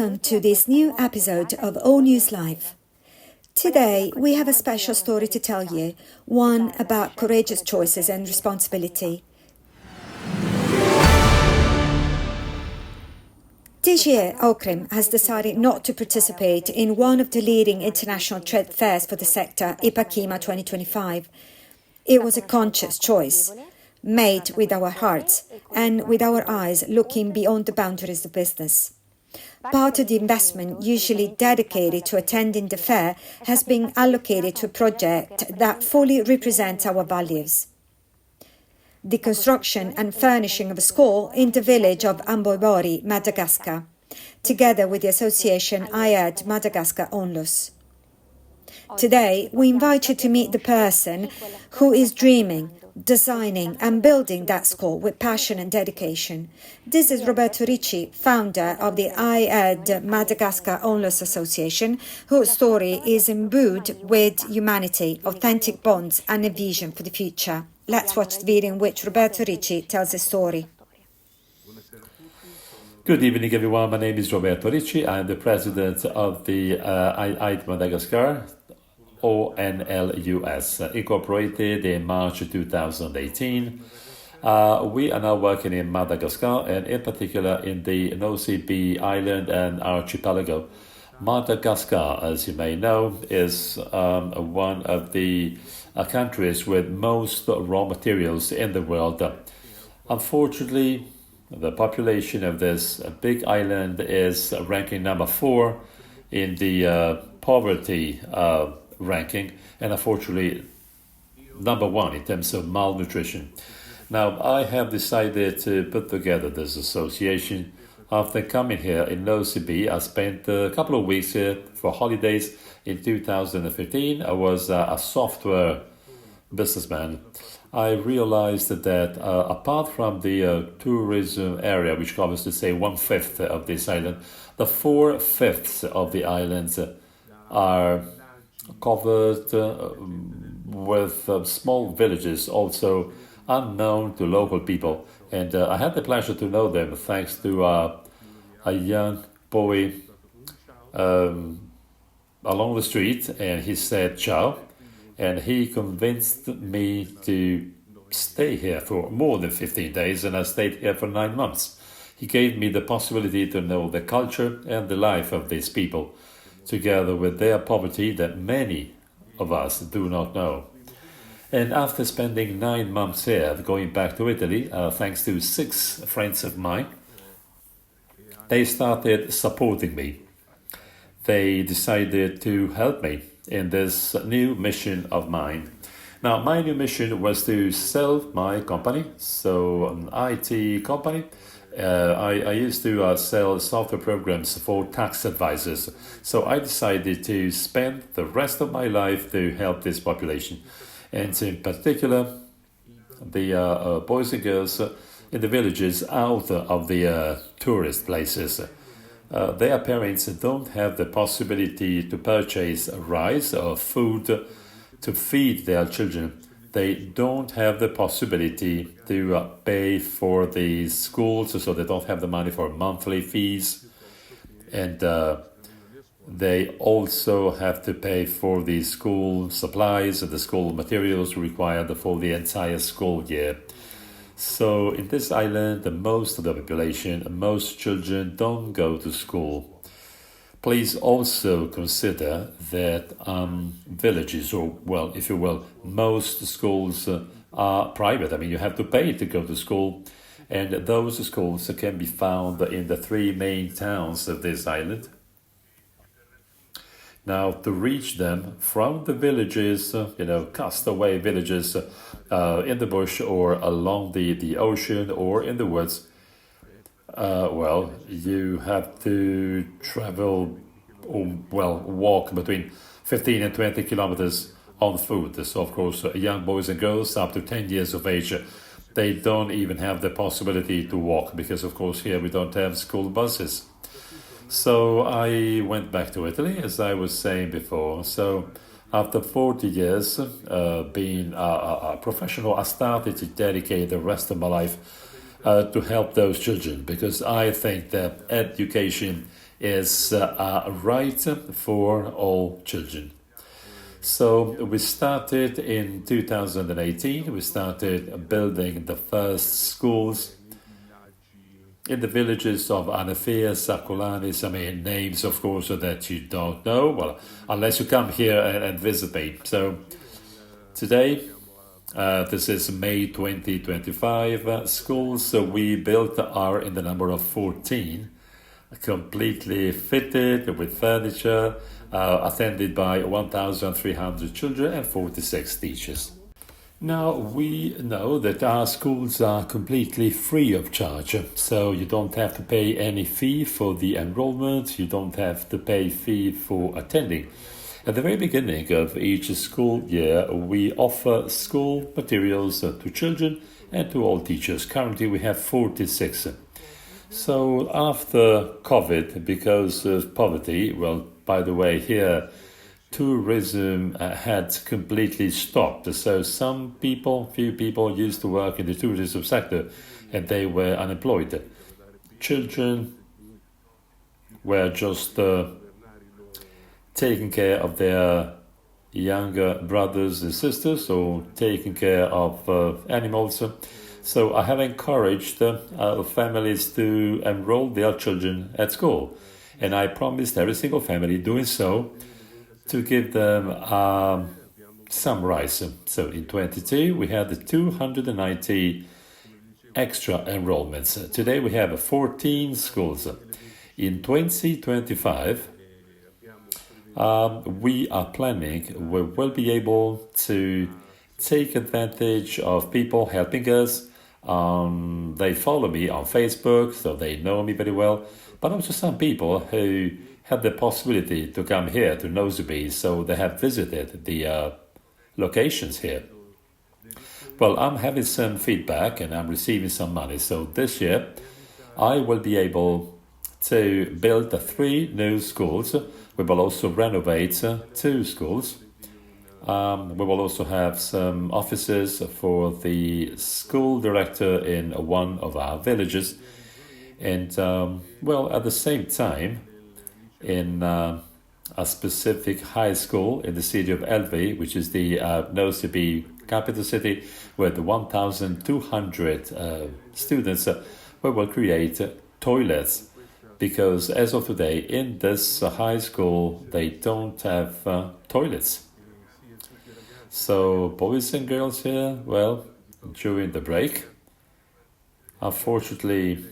Welcome to this new episode of NEWSLIVE. Today, we have a special story to tell you, one about courageous choices and responsibility. This year, Ocrim has decided not to participate in one of the leading international trade fairs for the sector, Ep.6 2025. It was a conscious choice, made with our hearts and with our eyes looking beyond the boundaries of business. Part of the investment usually dedicated to attending the fair has been allocated to a project that fully represents our values. The construction and furnishing of a school in the village of Ambohibory, Madagascar, together with the association Aid Madagascar Onlus. Today, we invite you to meet the person who is dreaming, designing and building that school with passion and dedication. This is Roberto Ricci, founder of the Aid Madagascar Onlus Association, whose story is imbued with humanity, authentic bonds and a vision for the future. Let's watch the video in which Roberto Ricci tells his story. Good evening, everyone. My name is Roberto Ricci. I'm the president of the Aid Madagascar, ONLUS, incorporated in March 2018. We are now working in Madagascar and in particular in the NEWSLIVE island and archipelago. Madagascar, as you may know, is one of the countries with most raw materials in the world. Unfortunately, the population of this big island is ranking number 4 in the poverty ranking, and unfortunately number 1 in terms of malnutrition. Now, I have decided to put together this association. After coming here in NEWSLIVE, I spent a couple of weeks here for holidays in 2015. I was a software businessman. I realized that apart from the tourism area, which covers to say 1/5 of this island, the 4/5 of the islands are covered with small villages, also unknown to local people. And I had the pleasure to know them thanks to a young boy along the street, and he said ciao, and he convinced me to stay here for more than 15 days, and I stayed here for 9 months. He gave me the possibility to know the culture and the life of these people, together with their poverty that many of us do not know. And after spending 9 months here, going back to Italy, thanks to 6 friends of mine, they started supporting me. They decided to help me in this new mission of mine. Now, my new mission was to sell my company, so an IT company. I used to sell software programs for tax advisors. So I decided to spend the rest of my life to help this population. And in particular, the boys and girls in the villages out of the tourist places. Their parents don't have the possibility to purchase rice or food to feed their children. They don't have the possibility to pay for the schools, so they don't have the money for monthly fees. And they also have to pay for the school supplies and the school materials required for the entire school year. So in this island, most of the population, most children don't go to school. Please also consider that villages, or, well, if you will, most schools are private. I mean, you have to pay to go to school, and those schools can be found in the 3 main towns of this island. Now, to reach them from the villages, castaway villages in the bush or along the ocean or in the woods, you have to travel, walk between 15 and 20 kilometers on foot. So, of course, young boys and girls up to 10 years of age, they don't even have the possibility to walk because, of course, here we don't have school buses. So I went back to Italy, as I was saying before. So after 40 years being a professional, I started to dedicate the rest of my life to help those children, because I think that education is a right for all children. So we started in 2018, we started building the first schools in the villages of Anafea, Sakulanis, names, of course, that you don't know, well, unless you come here and visit me. So today, this is May 2025, schools we built are in the number of 14, completely fitted with furniture, attended by 1,300 children and 46 teachers. Now, we know that our schools are completely free of charge, so you don't have to pay any fee for the enrollment, you don't have to pay fee for attending. At the very beginning of each school year, we offer school materials to children and to all teachers. Currently, we have 46. So after COVID, because of poverty, well, by the way, here, tourism had completely stopped. So few people used to work in the tourism sector and they were unemployed. Children were just taking care of their younger brothers and sisters or taking care of animals. So I have encouraged families to enroll their children at school. And I promised every single family doing so to give them some rights. So in 22, we had 290 extra enrollments. Today we have 14 schools. In 2025, we are planning, we will be able to take advantage of people helping us. They follow me on Facebook, so they know me very well, but also some people who have the possibility to come here to NEWSLIVE, so they have visited the locations here. Well, I'm having some feedback and I'm receiving some money, so this year I will be able to build 3 new schools. We will also renovate 2 schools. We will also have some offices for the school director in one of our villages. And, at the same time, in a specific high school in the city of Elvi, which is the NEWSLIVE capital city, with 1,200 students, we will create toilets. Because as of today, in this high school, they don't have toilets. So boys and girls here, well, during the break, unfortunately,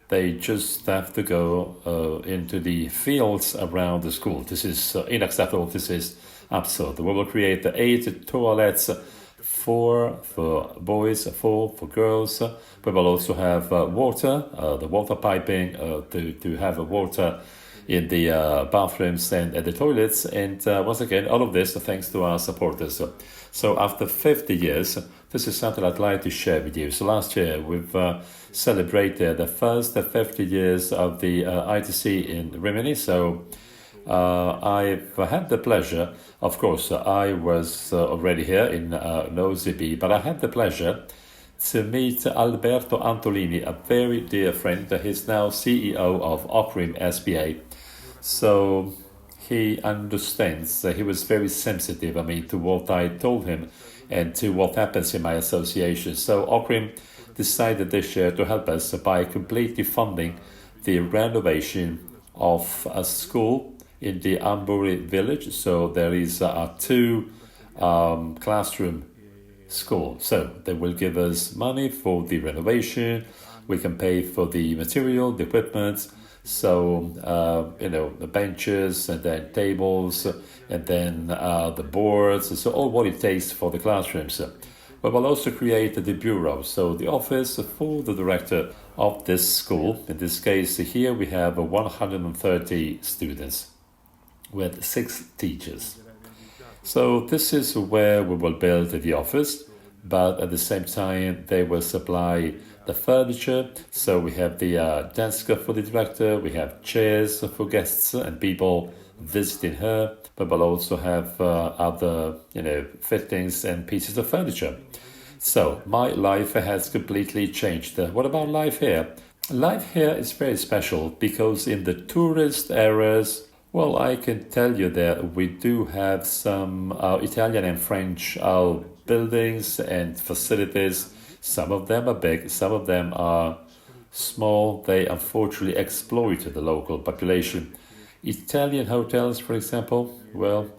they just have to go into the fields around the school. This is unacceptable. This is absurd. We will create 8 toilets, 4 for boys, 4 for girls. We will also have water, the water piping to have water in the bathrooms and at the toilets. And once again, all of this thanks to our supporters. So after 50 years, this is something I'd like to share with you. So last year, we've celebrated the first 50 years of the ITC in Rimini. So I've had the pleasure, of course, I was already here in NEWSLIVE, but I had the pleasure to meet Alberto Antolini, a very dear friend. He's now CEO of Ocrim SPA. So he understands, he was very sensitive, to what I told him and to what happens in my association. So Ocrim decided this year to help us by completely funding the renovation of a school in the Ambohibory village. So there is a 2 classroom school. So they will give us money for the renovation. We can pay for the material, the equipment. So, the benches and then tables and then the boards. So all what it takes for the classrooms. We will also create the bureau. So the office for the director of this school. In this case here we have 130 students with 6 teachers. So this is where we will build the office, but at the same time they will supply the furniture. So we have the desk for the director, we have chairs for guests and people visiting her, but we'll also have other fittings and pieces of furniture. So my life has completely changed. What about life here? Life here is very special because in the tourist areas, well, I can tell you that we do have some Italian and French buildings and facilities. Some of them are big, some of them are small. They unfortunately exploit the local population. Italian hotels, for example, well,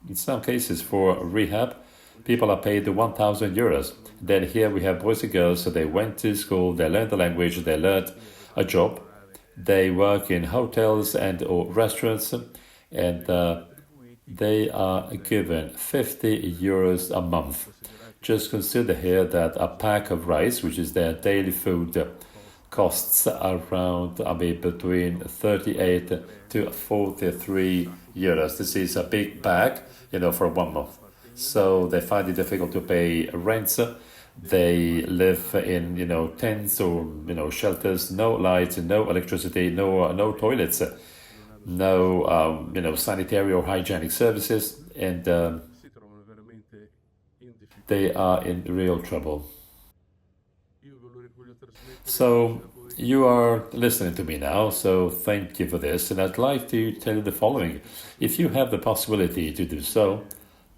in some cases for rehab, people are paid 1,000 euros. Then here we have boys and girls, so they went to school, they learned the language, they learned a job, they work in hotels and or restaurants, and they are given 50 euros a month. Just consider here that a pack of rice, which is their daily food, costs around, between 38 to 43 euros. This is a big bag, for 1 month. So they find it difficult to pay rents. They live in, tents or, shelters, no lights, no electricity, no toilets, no, sanitary or hygienic services, and they are in real trouble. So you are listening to me now, so thank you for this. And I'd like to tell you the following. If you have the possibility to do so,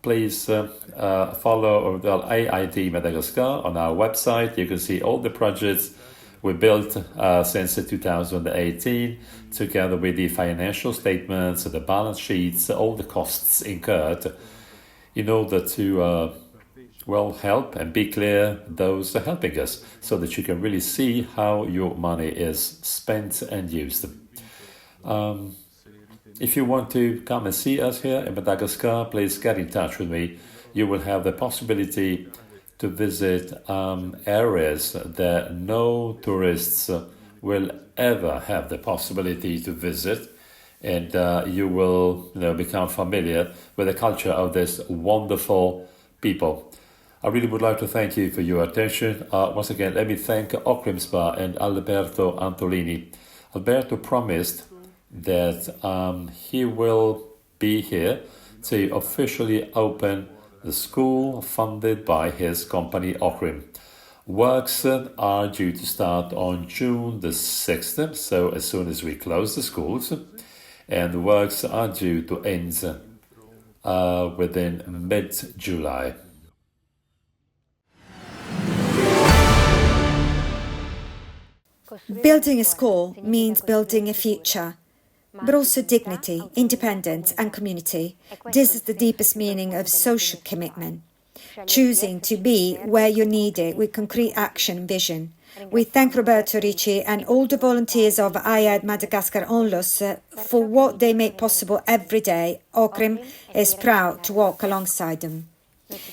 please follow Aid Madagascar on our website. You can see all the projects we built since 2018, together with the financial statements, the balance sheets, all the costs incurred, in order to help and be clear those helping us, so that you can really see how your money is spent and used. If you want to come and see us here in Madagascar, please get in touch with me. You will have the possibility to visit areas that no tourists will ever have the possibility to visit, and you will become familiar with the culture of this wonderful people. I really would like to thank you for your attention. Once again, let me thank Ocrim Spa and Alberto Antolini. Alberto promised that he will be here to officially open the school funded by his company Ocrim. Works are due to start on June the 6th, so as soon as we close the schools, and the works are due to end within mid-July. Building a school means building a future, but also dignity, independence and community. This is the deepest meaning of social commitment. Choosing to be where you're needed with concrete action and vision. We thank Roberto Ricci and all the volunteers of Aid Madagascar Onlus for what they make possible every day. Ocrim is proud to walk alongside them.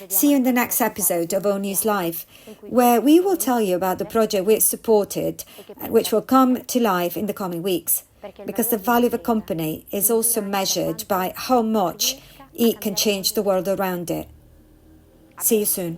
See you in the next episode of NEWSLIVE, where we will tell you about the project we've supported, which will come to life in the coming weeks, because the value of a company is also measured by how much it can change the world around it. See you soon.